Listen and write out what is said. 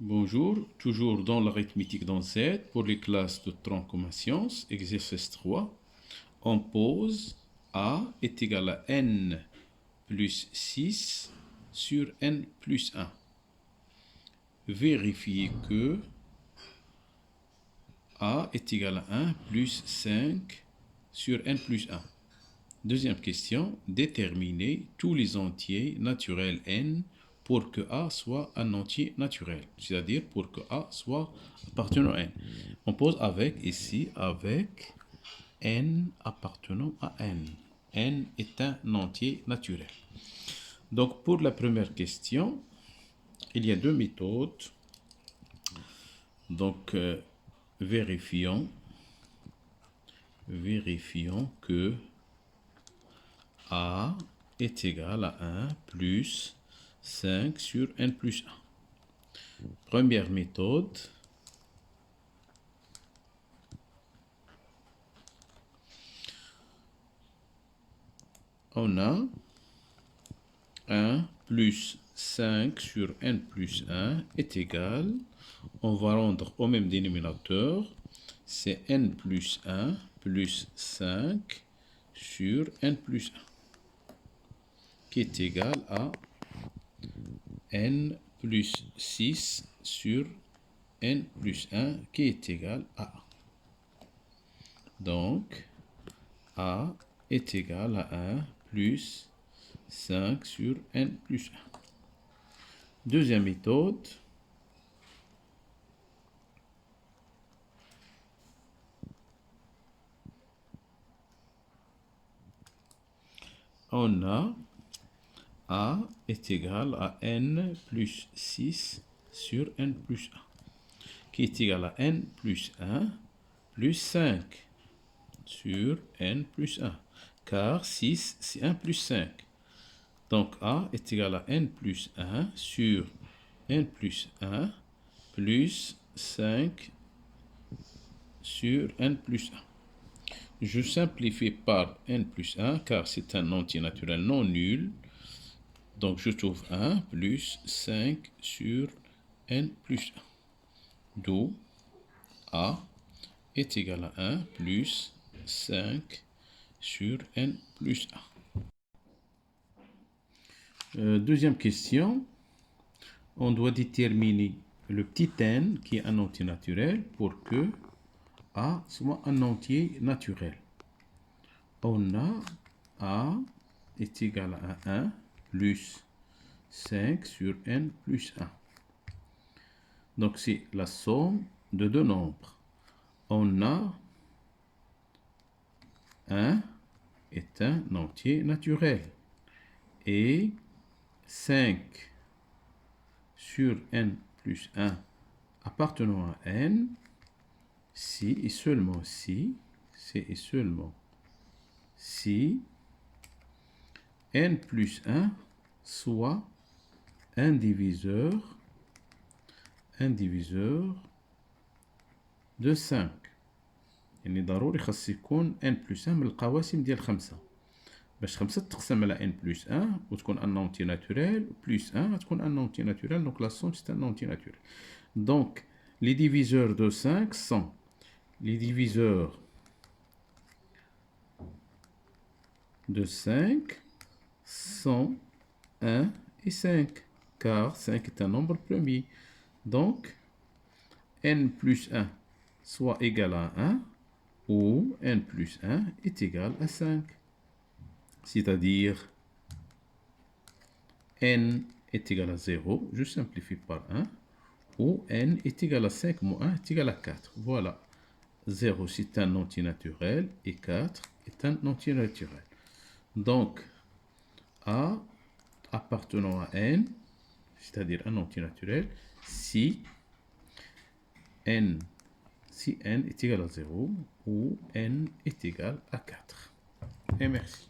Bonjour, toujours dans l'arithmétique dans Z pour les classes de tronc commun sciences, exercice 3. On pose A est égal à n plus 6 sur n plus 1. Vérifiez que A est égal à 1 plus 5 sur n plus 1. Deuxième question, déterminez tous les entiers naturels n pour que A soit un entier naturel, c'est-à-dire pour que A soit appartenant à n. On pose avec ici, avec n appartenant à n. n est un entier naturel. Donc pour la première question, il y a deux méthodes. Donc vérifions que A est égal à 1 plus 5 sur n plus 1. Première méthode. On a 1 plus 5 sur n plus 1 est égal, on va rendre au même dénominateur, c'est n plus 1 plus 5 sur n plus 1, qui est égal à n plus 6 sur n plus 1, qui est égal à A. Donc, A est égal à 1 plus 5 sur n plus 1. Deuxième méthode. On a A est égal à n plus 6 sur n plus 1, qui est égal à n plus 1 plus 5 sur n plus 1, car 6 c'est 1 plus 5. Donc A est égal à n plus 1 sur n plus 1 plus 5 sur n plus 1. Je simplifie par n plus 1 car c'est un entier naturel non nul. Donc je trouve 1 plus 5 sur n plus 1. D'où A est égal à 1 plus 5 sur n plus 1. Deuxième question. On doit déterminer le petit n qui est un entier naturel pour que A soit un entier naturel. On a A est égal à 1 plus 5 sur n plus 1. Donc c'est la somme de deux nombres. On a 1 est un entier naturel et 5 sur n plus 1 appartenant à n, si et seulement si, n plus 1 soit un diviseur de 5. يعني ضروري خاص يكون n plus 1 من القواسم ديال 5 باش 5 تقسم على n plus 1 وتكون un entier naturel, plus 1 تكون un entier naturel, donc la somme c'est un entier naturel. Donc les diviseurs de 5 sont les diviseurs de 5 sont 1 et 5, car 5 est un nombre premier. Donc, n plus 1 soit égal à 1, ou n plus 1 est égal à 5. C'est-à-dire, n est égal à 0, je simplifie par 1, ou n est égal à 5 moins 1 est égal à 4. Voilà. 0 c'est un entier naturel et 4 est un entier naturel. Donc, A appartenant à n, c'est-à-dire un entier naturel, si n est égal à 0 ou n est égal à 4. Et merci.